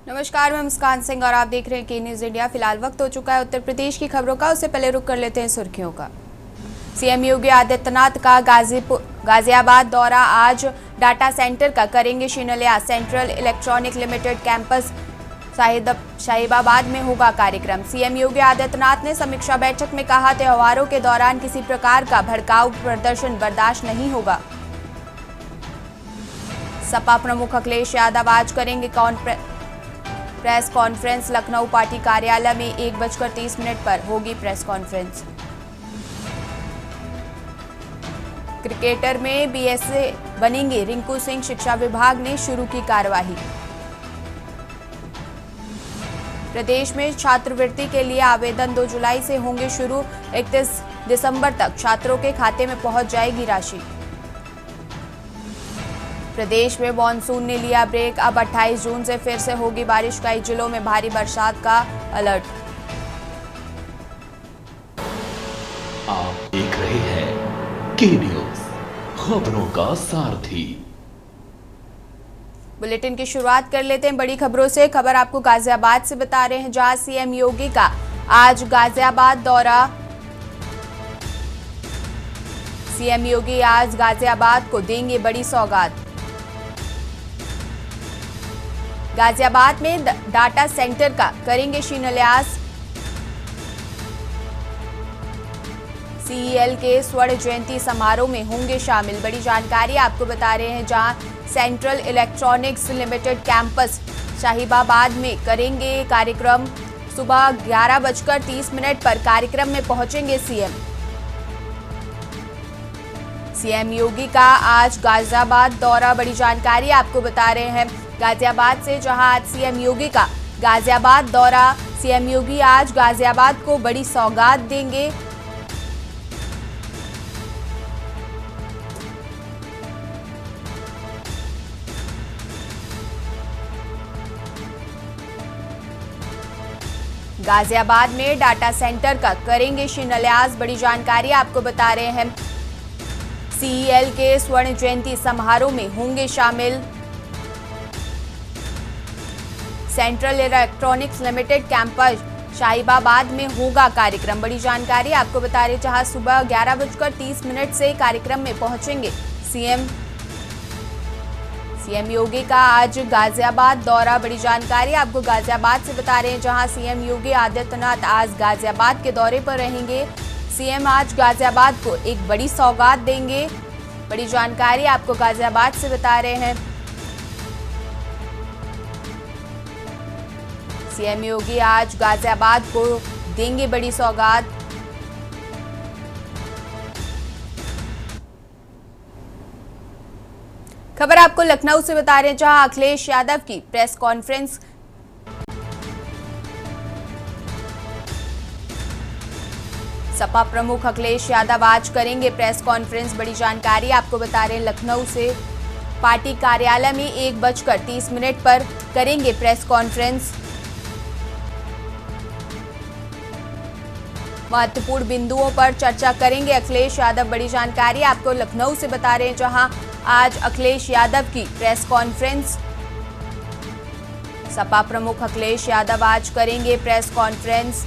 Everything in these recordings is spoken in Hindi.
नमस्कार, मैं मुस्कान सिंह और आप देख रहे हैं के न्यूज़ इंडिया। फिलहाल वक्त हो चुका है उत्तर प्रदेश की खबरों का। उससे पहले रुक कर लेते हैं सुर्खियों का। सीएम योगी आदित्यनाथ का गाजियाबाद दौरा। आज डाटा सेंटर का करेंगे शिलान्यास। सेंट्रल इलेक्ट्रॉनिक लिमिटेड कैंपस शाहिबाबाद में होगा कार्यक्रम। सीएम योगी आदित्यनाथ ने समीक्षा बैठक में कहा, त्योहारों के दौरान किसी प्रकार का भड़काऊ प्रदर्शन बर्दाश्त नहीं होगा। सपा प्रमुख अखिलेश यादव आज करेंगे प्रेस कॉन्फ्रेंस। लखनऊ पार्टी कार्यालय में 1:30 पर होगी प्रेस कॉन्फ्रेंस। क्रिकेटर में बीएसए बनेंगे रिंकू सिंह। शिक्षा विभाग ने शुरू की कार्यवाही। प्रदेश में छात्रवृत्ति के लिए आवेदन 2 जुलाई से होंगे शुरू। 31 दिसंबर तक छात्रों के खाते में पहुंच जाएगी राशि। प्रदेश में मानसून ने लिया ब्रेक। अब 28 जून से फिर से होगी बारिश। कई जिलों में भारी बरसात का अलर्ट। आप देख रहे हैं के न्यूज़, खबरों का सारथी। बुलेटिन की शुरुआत कर लेते हैं बड़ी खबरों से। खबर आपको गाजियाबाद से बता रहे हैं, जहां सीएम योगी का आज गाजियाबाद दौरा। सीएम योगी आज गाजियाबाद को देंगे बड़ी सौगात। गाजियाबाद में डाटा सेंटर का करेंगे शिलान्यास। सीईएल के स्वर्ण जयंती समारोह में होंगे शामिल। बड़ी जानकारी आपको बता रहे हैं, जहां सेंट्रल इलेक्ट्रॉनिक्स लिमिटेड कैंपस शाहिबाबाद में करेंगे कार्यक्रम। सुबह 11:30 पर कार्यक्रम में पहुंचेंगे सीएम। सीएम योगी का आज गाजियाबाद दौरा। बड़ी जानकारी आपको बता रहे हैं गाजियाबाद से, जहां आज सीएम योगी का गाजियाबाद दौरा। सीएम योगी आज गाजियाबाद को बड़ी सौगात देंगे। गाजियाबाद में डाटा सेंटर का करेंगे शिलान्यास। बड़ी जानकारी आपको बता रहे हैं, सीईएल के स्वर्ण जयंती समारोह में होंगे शामिल। सेंट्रल इलेक्ट्रॉनिक्स लिमिटेड कैंपस शाहिबाबाद में होगा कार्यक्रम। बड़ी जानकारी आपको बता रहे, जहां सुबह 11:30 से कार्यक्रम में पहुंचेंगे सीएम। सीएम योगी का आज गाजियाबाद दौरा। बड़ी जानकारी आपको गाजियाबाद से बता रहे हैं, जहां सीएम योगी आदित्यनाथ आज गाजियाबाद के दौरे पर रहेंगे। सीएम आज गाजियाबाद को एक बड़ी सौगात देंगे। बड़ी जानकारी आपको गाजियाबाद से बता रहे हैं, सीएम योगी आज गाजियाबाद को देंगे बड़ी सौगात। खबर आपको लखनऊ से बता रहे हैं, जहां अखिलेश यादव की प्रेस कॉन्फ्रेंस। सपा प्रमुख अखिलेश यादव आज करेंगे प्रेस कॉन्फ्रेंस। बड़ी जानकारी आपको बता रहे हैं लखनऊ से, पार्टी कार्यालय में 1:30 पर करेंगे प्रेस कॉन्फ्रेंस। महत्वपूर्ण बिंदुओं पर चर्चा करेंगे अखिलेश यादव। बड़ी जानकारी आपको लखनऊ से बता रहे हैं, जहां आज अखिलेश यादव की प्रेस कॉन्फ्रेंस। सपा प्रमुख अखिलेश यादव आज करेंगे प्रेस कॉन्फ्रेंस।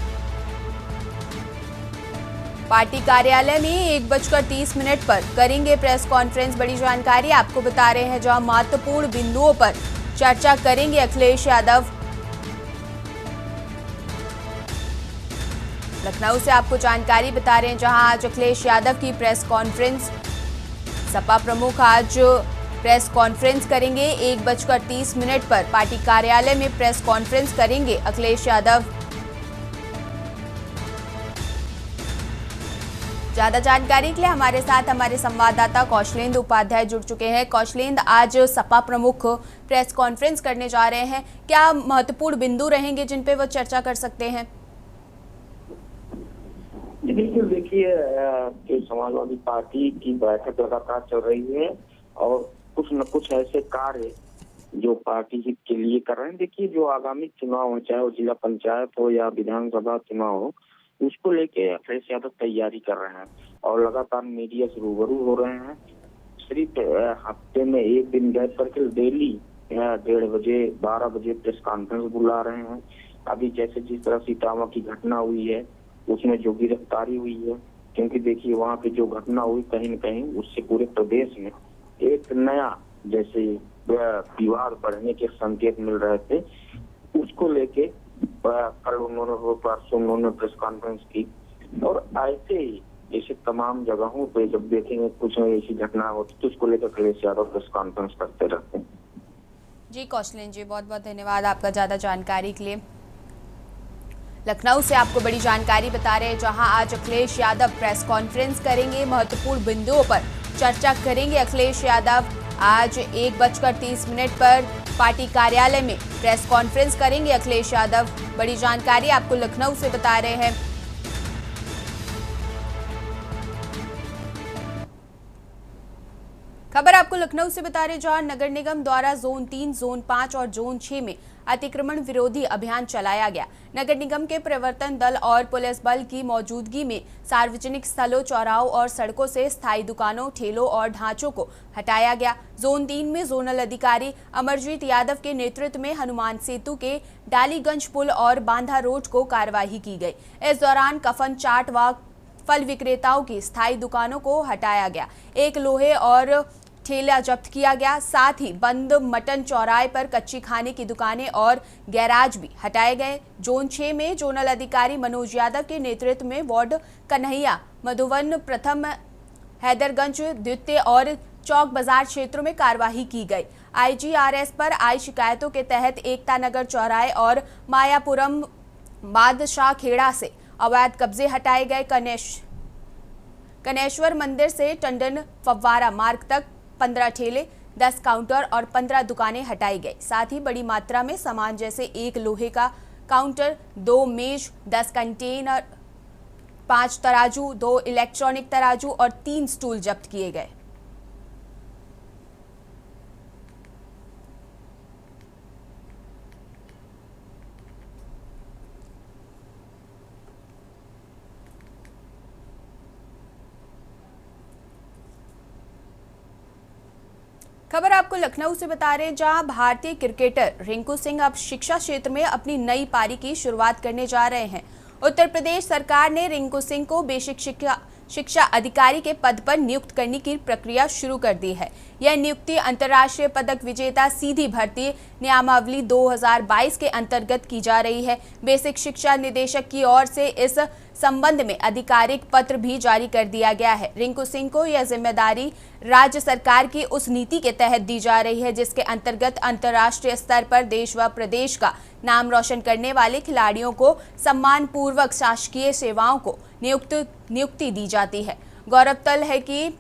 पार्टी कार्यालय में 1:30 पर करेंगे प्रेस कॉन्फ्रेंस। बड़ी जानकारी आपको बता रहे हैं, जहां महत्वपूर्ण बिंदुओं पर चर्चा करेंगे अखिलेश यादव। लखनऊ से आपको जानकारी बता रहे हैं, जहां आज अखिलेश यादव की प्रेस कॉन्फ्रेंस। सपा प्रमुख आज प्रेस कॉन्फ्रेंस करेंगे 1:30 पर। पार्टी कार्यालय में प्रेस कॉन्फ्रेंस करेंगे अखिलेश यादव। ज्यादा जानकारी के लिए हमारे साथ हमारे संवाददाता कौशलेंद्र उपाध्याय जुड़ चुके हैं। कौशलेंद्र, आज सपा प्रमुख प्रेस कॉन्फ्रेंस करने जा रहे हैं, क्या महत्वपूर्ण बिंदु रहेंगे जिन पे वो चर्चा कर सकते हैं? बिल्कुल, देखिए जो समाजवादी पार्टी की बैठक लगातार चल रही है और कुछ न कुछ ऐसे कार्य जो पार्टी हित के लिए कर रहे हैं। देखिए, जो आगामी चुनाव हो, चाहे वो जिला पंचायत हो या विधानसभा चुनाव हो, उसको लेके अखिलेश यादव तैयारी कर रहे हैं और लगातार मीडिया से रूबरू हो रहे हैं। सिर्फ हफ्ते में एक दिन गैप करके डेली 1:30 बजे 12 बजे प्रेस कॉन्फ्रेंस बुला रहे हैं। अभी जैसे जिस तरह सीतावा की घटना हुई है उसमें जो गिरफ्तारी हुई है, क्योंकि देखिए वहाँ पे जो घटना हुई कहीं न कहीं उससे पूरे प्रदेश में एक नया जैसे विवाद बढ़ने के संकेत मिल रहे थे, उसको लेके कल परसों उन्होंने प्रेस कॉन्फ्रेंस की। और ऐसे ही जैसे तमाम जगहों पे जब देखेंगे कुछ ऐसी घटना होती तो उसको लेकर अखिलेश यादव प्रेस कॉन्फ्रेंस करते रहते हैं। जी कौशलेन जी, बहुत बहुत धन्यवाद आपका ज़्यादा जानकारी के लिए। लखनऊ से आपको बड़ी जानकारी बता रहे हैं, जहां आज अखिलेश यादव प्रेस कॉन्फ्रेंस करेंगे, महत्वपूर्ण बिंदुओं पर चर्चा करेंगे। अखिलेश यादव आज 1:30 पर पार्टी कार्यालय में प्रेस कॉन्फ्रेंस करेंगे। अखिलेश यादव, बड़ी जानकारी आपको लखनऊ से बता रहे हैं। खबर आपको लखनऊ से बता रहे, जहां नगर निगम द्वारा जोन 3, जोन 5 और जोन 6 में अतिक्रमण विरोधी अभियान चलाया गया। नगर निगम के प्रवर्तन दल और पुलिस बल की मौजूदगी में सार्वजनिक स्थलों, चौराहों और सड़कों से स्थायी दुकानों, ठेलों और ढांचों को हटाया गया। जोन 3 में जोनल अधिकारी अमरजीत यादव के नेतृत्व में हनुमान सेतु के डालीगंज पुल और बांधा रोड को कार्यवाही की गई। इस दौरान कफन चाट व फल विक्रेताओं की स्थायी दुकानों को हटाया गया। एक लोहे और ठेला जब्त किया गया। साथ ही बंद मटन चौराहे पर कच्ची खाने की दुकानें और गैराज भी हटाए गए। जोन 6 में जोनल अधिकारी मनोज यादव के नेतृत्व में वार्ड कन्हैया, मधुवन प्रथम, हैदरगंज द्वितीय और चौक बाजार क्षेत्रों में कार्यवाही की गई। IGRS पर आई शिकायतों के तहत एकता नगर चौराहे और मायापुरम बादशाह खेड़ा से अवैध कब्जे हटाए गए। कनेश्वर मंदिर से टंडन फव्वारा मार्ग तक 15 ठेले, 10 काउंटर और 15 दुकानें हटाई गई। साथ ही बड़ी मात्रा में सामान जैसे एक लोहे का काउंटर, 2 मेज, 10 कंटेनर, 5 तराजू, 2 इलेक्ट्रॉनिक तराजू और 3 स्टूल जब्त किए गए। खबर आपको लखनऊ से बता रहे हैं, जहां भारतीय क्रिकेटर रिंकू सिंह अब शिक्षा क्षेत्र में अपनी नई पारी की शुरुआत करने जा रहे हैं। उत्तर प्रदेश सरकार ने रिंकू सिंह को बेसिक शिक्षा अधिकारी के पद पर नियुक्त करने की प्रक्रिया शुरू कर दी है। यह नियुक्ति अंतर्राष्ट्रीय पदक विजेता सीधी भर्ती नियमावली 2022 के अंतर्गत की जा रही है। बेसिक शिक्षा निदेशक की ओर से इस संबंध में आधिकारिक पत्र भी जारी कर दिया गया है। रिंकू सिंह को यह जिम्मेदारी राज्य सरकार की उस नीति के तहत दी जा रही है जिसके अंतर्गत अंतर्राष्ट्रीय स्तर पर देश व प्रदेश का नाम रोशन करने वाले खिलाड़ियों को सम्मानपूर्वक शासकीय सेवाओं को नियुक्ति दी जाती है। गौरतलब है कि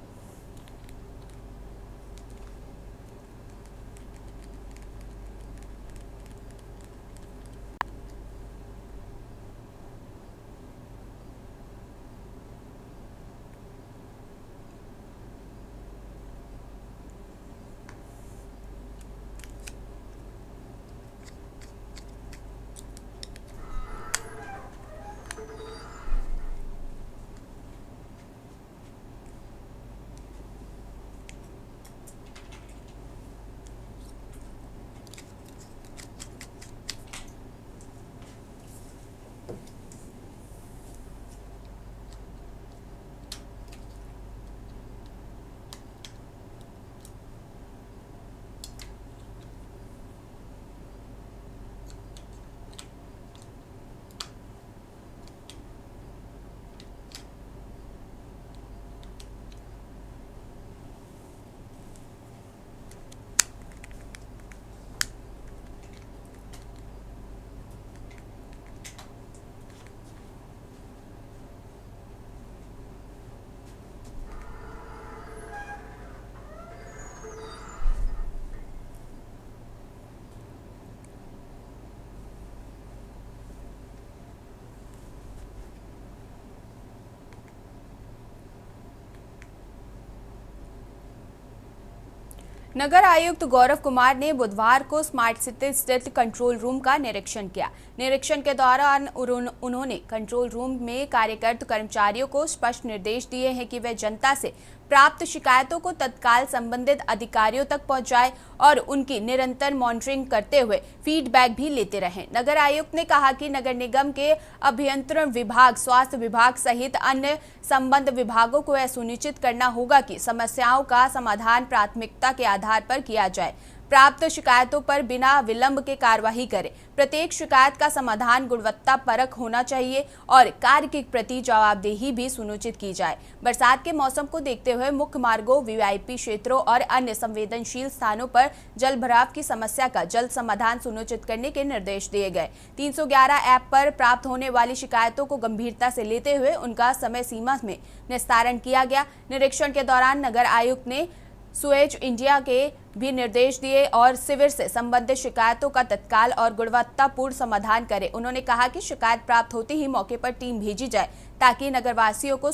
नगर आयुक्त गौरव कुमार ने बुधवार को स्मार्ट सिटी स्थित कंट्रोल रूम का निरीक्षण किया। निरीक्षण के दौरान उन्होंने कंट्रोल रूम में कार्यरत कर्मचारियों को स्पष्ट निर्देश दिए हैं कि वे जनता से प्राप्त शिकायतों को तत्काल संबंधित अधिकारियों तक पहुंचाए और उनकी निरंतर मॉनिटरिंग करते हुए फीडबैक भी लेते रहें। नगर आयुक्त ने कहा कि नगर निगम के अभियंत्रण विभाग, स्वास्थ्य विभाग सहित अन्य संबद्ध विभागों को यह सुनिश्चित करना होगा कि समस्याओं का समाधान प्राथमिकता के आधार पर किया जाए। प्राप्त शिकायतों पर बिना विलंब के कार्रवाई करें। प्रत्येक शिकायत का समाधान गुणवत्ता परक होना चाहिए और कार्य के प्रति जवाबदेही भी सुनिश्चित की जाए। बरसात के मौसम को देखते हुए मुख्य मार्गों, वीआईपी क्षेत्रों और अन्य संवेदनशील स्थानों पर जल भराव की समस्या का जल्द समाधान सुनिश्चित करने के निर्देश दिए गए। 311 ऐप पर प्राप्त होने वाली शिकायतों को गंभीरता से लेते हुए उनका समय सीमा में निस्तारण किया गया। निरीक्षण के दौरान नगर आयुक्त ने सुएज इंडिया के भी निर्देश दिए और सिविर से संबंधित शिकायतों का तत्काल और गुणवत्तापूर्ण समाधान करें। उन्होंने कहा कि शिकायत प्राप्त होते ही मौके पर टीम भेजी जाए ताकि नगरवासियों को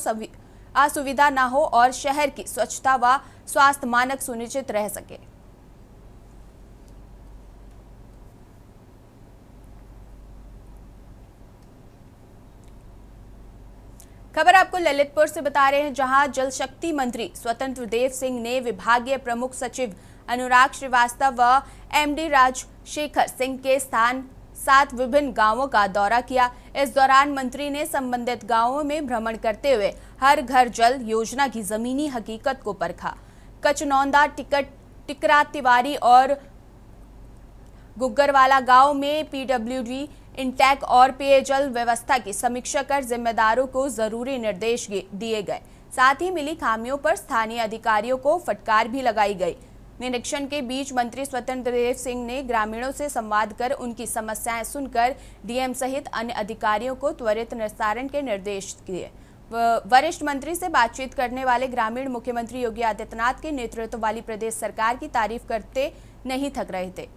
असुविधा न हो और शहर की स्वच्छता व स्वास्थ्य मानक सुनिश्चित रह सके। खबर आपको ललितपुर से बता रहे हैं, जहां जल शक्ति मंत्री स्वतंत्र देव सिंह ने विभागीय प्रमुख सचिव अनुराग श्रीवास्तव व एमडी राजशेखर सिंह के स्थान 7 विभिन्न गांवों का दौरा किया। इस दौरान मंत्री ने संबंधित गांवों में भ्रमण करते हुए हर घर जल योजना की जमीनी हकीकत को परखा। कचनौंदा, टिकरा, तिवारी और गुग्गरवाला गांव में पीडब्ल्यूडी, इंटैक और पेयजल व्यवस्था की समीक्षा कर जिम्मेदारों को जरूरी निर्देश दिए गए। साथ ही मिली खामियों पर स्थानीय अधिकारियों को फटकार भी लगाई गई। निरीक्षण के बीच मंत्री स्वतंत्र देव सिंह ने ग्रामीणों से संवाद कर उनकी समस्याएं सुनकर डीएम सहित अन्य अधिकारियों को त्वरित निस्तारण के निर्देश दिए। वरिष्ठ मंत्री से बातचीत करने वाले ग्रामीण मुख्यमंत्री योगी आदित्यनाथ के नेतृत्व वाली प्रदेश सरकार की तारीफ करते नहीं थक रहे थे।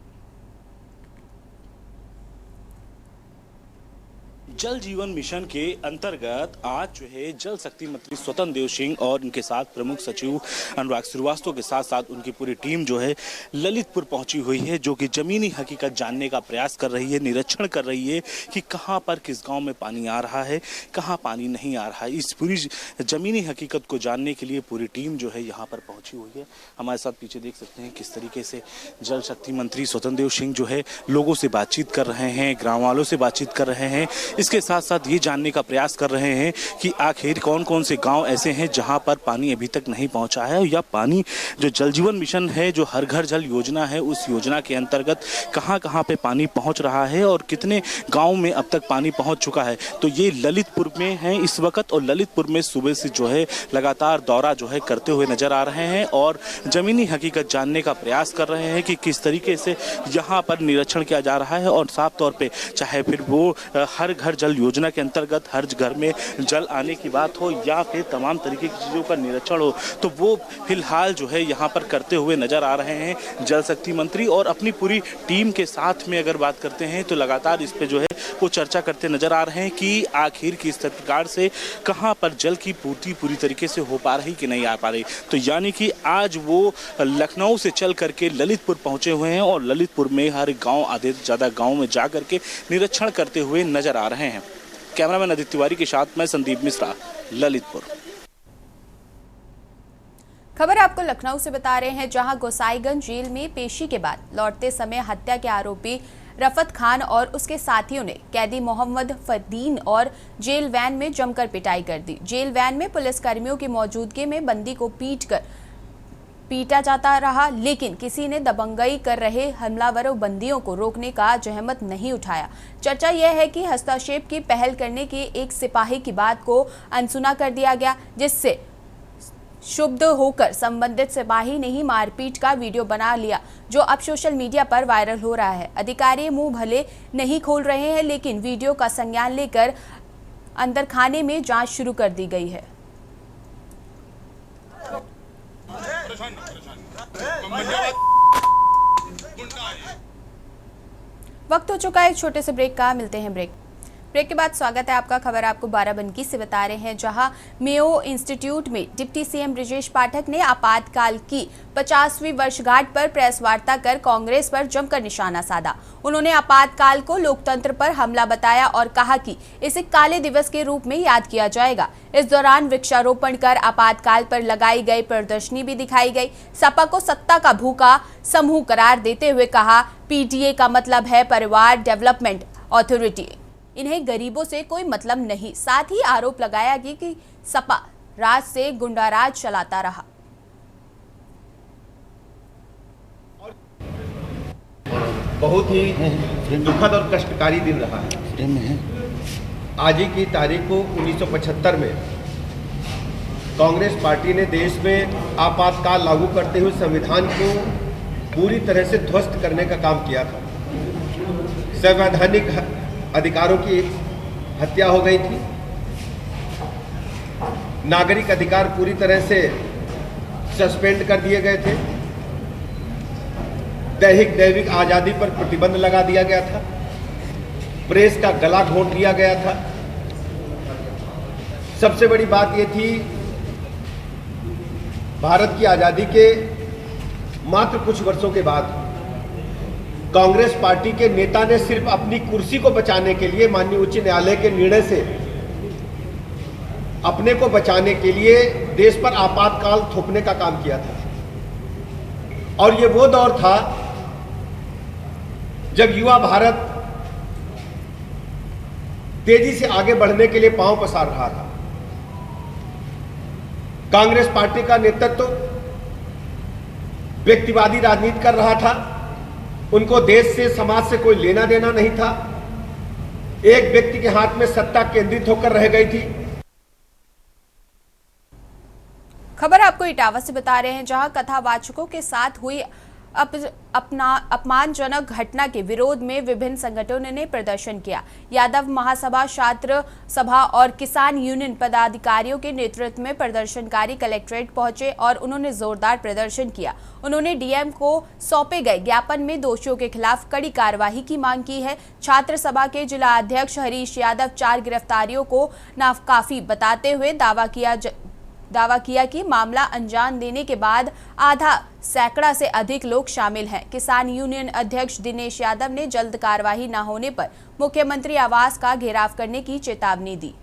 जल जीवन मिशन के अंतर्गत आज जो है जल शक्ति मंत्री स्वतंत्र देव सिंह और उनके साथ प्रमुख सचिव अनुराग श्रीवास्तव के साथ साथ उनकी पूरी टीम जो है ललितपुर पहुंची हुई है, जो कि जमीनी हकीकत जानने का प्रयास कर रही है, निरीक्षण कर रही है कि कहां पर किस गांव में पानी आ रहा है, कहां पानी नहीं आ रहा है। इस पूरी जमीनी हकीकत को जानने के लिए पूरी टीम जो है यहाँ पर पहुंची हुई है। हमारे साथ पीछे देख सकते हैं किस तरीके से जल शक्ति मंत्री स्वतंत्र देव सिंह जो है लोगों से बातचीत कर रहे हैं, ग्राम वालों से बातचीत कर रहे हैं। इसके साथ साथ ये जानने का प्रयास कर रहे हैं कि आखिर कौन कौन से गांव ऐसे हैं जहां पर पानी अभी तक नहीं पहुंचा है, या पानी जो जल जीवन मिशन है, जो हर घर जल योजना है, उस योजना के अंतर्गत कहां कहां पे पानी पहुंच रहा है और कितने गांव में अब तक पानी पहुंच चुका है। तो ये ललितपुर में है इस वक्त, और ललितपुर में सुबह से जो है लगातार दौरा जो है करते हुए नजर आ रहे हैं और जमीनी हकीकत जानने का प्रयास कर रहे हैं कि किस तरीके से यहाँ पर निरीक्षण किया जा रहा है। और साफ तौर पे चाहे फिर वो हर घर जल योजना के अंतर्गत हर घर में जल आने की बात हो या फिर तमाम तरीके की चीज़ों का निरीक्षण हो, तो वो फिलहाल जो है यहाँ पर करते हुए नजर आ रहे हैं जल शक्ति मंत्री। और अपनी पूरी टीम के साथ में अगर बात करते हैं तो लगातार इस पे जो है वो चर्चा करते नजर आ रहे हैं कि आखिर किस प्रकार से कहाँ पर जल की पूर्ति पूरी तरीके से हो पा रही कि नहीं आ पा रही। तो यानी कि आज वो लखनऊ से चल करके ललितपुर पहुंचे हुए हैं और ललितपुर में हर गांव, आधे से ज़्यादा गांव में जा करके निरीक्षण करते हुए नजर आ रहे हैं। कैमरामैन आदित्य तिवारी के साथ मैं संदीप मिश्रा, ललितपुर। खबर आपको लखनऊ से बता रहे हैं, जहां गोसाईगंज जेल में पेशी के बाद लौटते समय हत्या के आरोपी रफत खान और उसके साथियों ने कैदी मोहम्मद फदीन और जेल वैन में जमकर पिटाई कर दी। जेल वैन में पुलिसकर्मियों की मौजूदगी में बंदी को पीटा जाता रहा, लेकिन किसी ने दबंगई कर रहे हमलावरों बंदियों को रोकने का जहमत नहीं उठाया। चर्चा यह है कि हस्तक्षेप की पहल करने के एक सिपाही की बात को अनसुना कर दिया गया, जिससे क्षुब्ध होकर संबंधित सिपाही ने ही मारपीट का वीडियो बना लिया, जो अब सोशल मीडिया पर वायरल हो रहा है। अधिकारी मुंह भले नहीं खोल रहे हैं, लेकिन वीडियो का संज्ञान लेकर अंदर खाने में जांच शुरू कर दी गई है। वक्त हो चुका है एक छोटे से ब्रेक का, मिलते हैं ब्रेक। ब्रेक के बाद स्वागत है आपका। खबर आपको बाराबंकी से बता रहे हैं, जहां मेयो इंस्टीट्यूट में डिप्टी सीएम ब्रजेश पाठक ने आपातकाल की 50वीं वर्षगांठ पर प्रेस वार्ता कर कांग्रेस पर जमकर निशाना साधा। उन्होंने आपातकाल को लोकतंत्र पर हमला बताया और कहा कि इसे काले दिवस के रूप में याद किया जाएगा। इस दौरान वृक्षारोपण कर आपातकाल पर लगाई गई प्रदर्शनी भी दिखाई गई। सपा को सत्ता का भूखा समूह करार देते हुए कहा, पीटीए का मतलब है परिवार डेवलपमेंट अथॉरिटी, इन्हें गरीबों से कोई मतलब नहीं। साथ ही आरोप लगाया कि सपा राज से गुंडाराज चलाता रहा। बहुत ही दुखद और कष्टकारी दिन रहा है। आज ही की तारीख को 1975 में कांग्रेस पार्टी ने देश में आपातकाल लागू करते हुए संविधान को पूरी तरह से ध्वस्त करने का काम किया था। संवैधानिक अधिकारों की हत्या हो गई थी। नागरिक अधिकार पूरी तरह से सस्पेंड कर दिए गए थे। दैविक आज़ादी पर प्रतिबंध लगा दिया गया था। प्रेस का गला घोंट दिया गया था। सबसे बड़ी बात यह थी, भारत की आज़ादी के मात्र कुछ वर्षों के बाद कांग्रेस पार्टी के नेता ने सिर्फ अपनी कुर्सी को बचाने के लिए माननीय उच्च न्यायालय के निर्णय से अपने को बचाने के लिए देश पर आपातकाल थोपने का काम किया था। और ये वो दौर था जब युवा भारत तेजी से आगे बढ़ने के लिए पांव पसार रहा था। कांग्रेस पार्टी का नेतृत्व व्यक्तिवादी राजनीति कर रहा था। उनको देश से, समाज से कोई लेना देना नहीं था। एक व्यक्ति के हाथ में सत्ता केंद्रित होकर रह गई थी। खबर आपको इटावा से बता रहे हैं, जहां कथावाचकों के साथ हुई अपमानजनक घटना के विरोध में विभिन्न संगठनों ने प्रदर्शन किया। यादव महासभा, छात्र सभा और किसान यूनियन पदाधिकारियों के नेतृत्व में प्रदर्शनकारी कलेक्ट्रेट पहुंचे और उन्होंने जोरदार प्रदर्शन किया। उन्होंने डीएम को सौंपे गए ज्ञापन में दोषियों के खिलाफ कड़ी कार्रवाई की मांग की है। छात्र सभा के जिला अध्यक्ष हरीश यादव 4 गिरफ्तारियों को नाकाफी बताते हुए दावा किया कि मामला अंजाम देने के बाद आधा सैकड़ा से अधिक लोग शामिल हैं। किसान यूनियन अध्यक्ष दिनेश यादव ने जल्द कार्रवाई न होने पर मुख्यमंत्री आवास का घेराव करने की चेतावनी दी।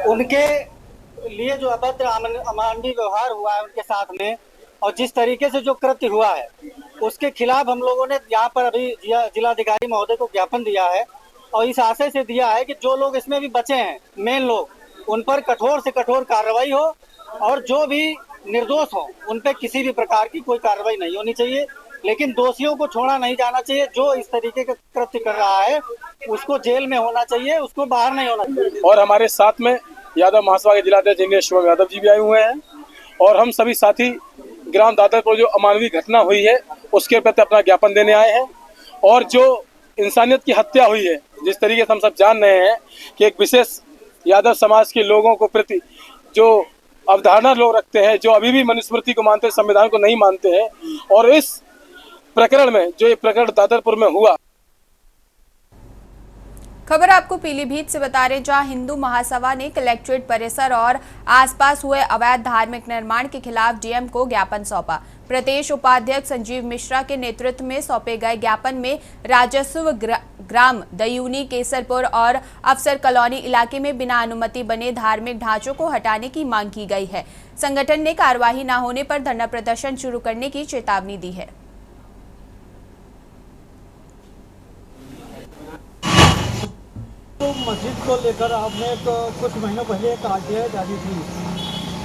उनके लिए जो अभद्र अमानवीय व्यवहार हुआ है उनके साथ में, और जिस तरीके से जो कृत्य हुआ है उसके खिलाफ हम लोगों ने यहाँ पर अभी जिलाधिकारी महोदय को ज्ञापन दिया है और इस आशय से दिया है कि जो लोग इसमें भी बचे हैं, मेन लोग, उन पर कठोर से कठोर कार्रवाई हो और जो भी निर्दोष हो उन पर किसी भी प्रकार की कोई कार्रवाई नहीं होनी चाहिए। लेकिन दोषियों को छोड़ा नहीं जाना चाहिए। जो इस तरीके का कृत्य कर रहा है उसको जेल में होना चाहिए, उसको बाहर नहीं होना चाहिए। और हमारे साथ में यादव महासभा के जिलाध्यक्ष इंजीनियर शुभम यादव जी भी आए हुए हैं और हम सभी साथी ग्राम दादरपुर जो अमानवीय घटना हुई है उसके प्रति अपना ज्ञापन देने आए हैं। और जो इंसानियत की हत्या हुई है, जिस तरीके से हम सब जान रहे हैं कि एक विशेष यादव समाज के लोगों को प्रति जो अवधारणा लोग रखते हैं, जो अभी भी मनुस्मृति को मानते हैं, संविधान को नहीं मानते हैं, और इस प्रकरण में जो ये प्रकरण दादरपुर में हुआ। खबर आपको पीलीभीत से बता रहे, जहां हिंदू महासभा ने कलेक्ट्रेट परिसर और आसपास हुए अवैध धार्मिक निर्माण के खिलाफ डीएम को ज्ञापन सौंपा। प्रदेश उपाध्यक्ष संजीव मिश्रा के नेतृत्व में सौंपे गए ज्ञापन में राजस्व ग्राम दयूनी, केसरपुर और अफसर कॉलोनी इलाके में बिना अनुमति बने धार्मिक ढांचों को हटाने की मांग की गई है। संगठन ने कार्यवाही न होने पर धरना प्रदर्शन शुरू करने की चेतावनी दी है। तो मस्जिद को लेकर आपने तो कुछ महीनों पहले एक आरटीआई डाली थी,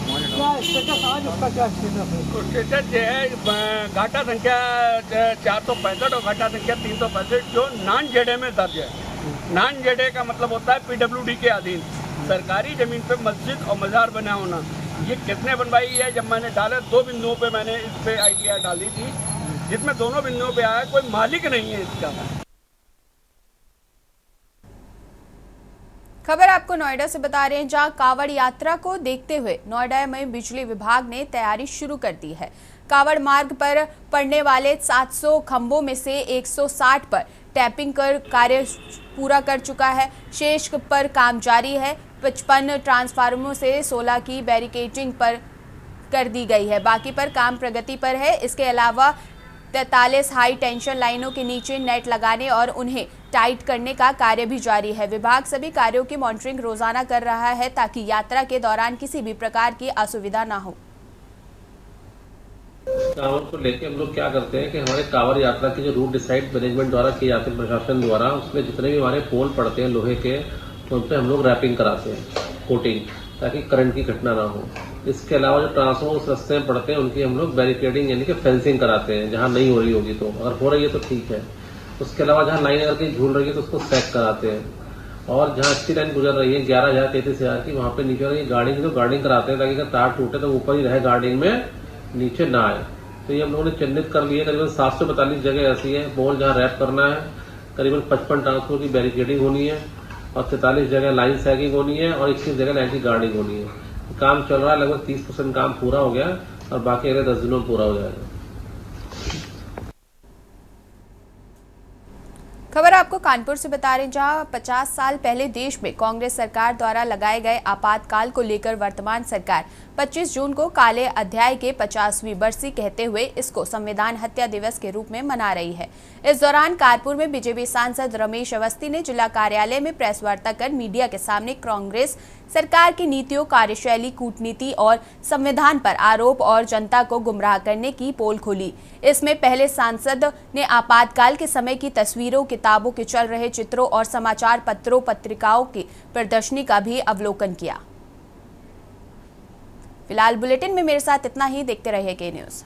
क्या स्टेटस आज उसका क्या स्टेटस है? स्टेटस जो है घाटा संख्या 465 और घाटा संख्या 365 जो नॉन जेडे में दर्ज है। नॉन जेडे का मतलब होता है पीडब्ल्यूडी के अधीन सरकारी जमीन पे मस्जिद और मजार बना होना। ये किसने बनवाई है? जब मैंने डाला 2 बिंदुओं पे मैंने इस पे आईटीआई डाली थी, जिसमें दोनों बिंदुओं पे आया कोई मालिक नहीं है इसका। खबर आपको नोएडा से बता रहे हैं, जहां कांवड़ यात्रा को देखते हुए नोएडा में बिजली विभाग ने तैयारी शुरू कर दी है। कावड़ मार्ग पर पड़ने वाले 700 खंभों में से 160 पर टैपिंग कर कार्य पूरा कर चुका है। शेष पर काम जारी है। 55 ट्रांसफार्मरों से 16 की बैरिकेडिंग पर कर दी गई है, बाकी पर काम प्रगति पर है। इसके अलावा 43 हाई टेंशन लाइनों के नीचे नेट लगाने और उन्हें टाइट करने का कार्य भी जारी है। विभाग सभी कार्यों की मॉनिटरिंग रोजाना कर रहा है ताकि यात्रा के दौरान किसी भी प्रकार की असुविधा न हो। कांवड़ को लेके हम लोग क्या करते हैं कि हमारे कांवड़ यात्रा की जो रूट डिसाइड मैनेजमेंट द्वारा की जाती है, प्रशासन द्वारा, उसमें जितने भी हमारे पोल पड़ते हैं लोहे के, उन पे हम लोग रैपिंग कराते हैं, कोटिंग, ताकि करंट की घटना ना हो। इसके अलावा जो ट्रांसफॉर्मर उस रास्ते में पड़ते हैं उनकी हम लोग बैरिकेडिंग यानी कि फेंसिंग कराते हैं, जहाँ नहीं हो रही होगी तो, अगर हो रही है तो ठीक है। उसके अलावा जहाँ लाइन अगर कहीं झूल रही है तो उसको सैक कराते हैं। और जहाँ अच्छी लाइन गुजर रही है 11,000 33,000 की, वहाँ पे नीचे वाली गार्डिंग जो गार्डिंग कराते हैं, ताकि अगर तार टूटे तो ऊपर ही रहे, गार्डिंग में नीचे ना आए। तो ये हम लोगों ने चिन्हित कर लिया। करीबन 742 जगह ऐसी है पोल जहाँ रैप करना है। करीबन 55 ट्रांसफॉर्मर की बैरिकेडिंग होनी है और 43 जगह लाइन सैगिंग होनी है और 21 जगह लाइन की गार्डिंग होनी है। काम चल रहा है, लगभग 30% काम पूरा हो गया और बाकी अगले 10 दिनों में पूरा हो जाएगा। खबर आपको कानपुर से बता रहे हैं, जहां 50 साल पहले देश में कांग्रेस सरकार द्वारा लगाए गए आपातकाल को लेकर वर्तमान सरकार 25 जून को काले अध्याय के 50वीं बरसी कहते हुए इसको संविधान हत्या दिवस के रूप में मना रही है। इस दौरान कानपुर में बीजेपी सांसद रमेश अवस्थी ने जिला कार्यालय में प्रेस वार्ता कर मीडिया के सामने कांग्रेस सरकार की नीतियों, कार्यशैली, कूटनीति और संविधान पर आरोप और जनता को गुमराह करने की पोल खोली। इसमें पहले सांसद ने आपातकाल के समय की तस्वीरों, किताबों के चल रहे चित्रों और समाचार पत्रों, पत्रिकाओं की प्रदर्शनी का भी अवलोकन किया। फिलहाल बुलेटिन में मेरे साथ इतना ही। देखते रहिए के न्यूज़।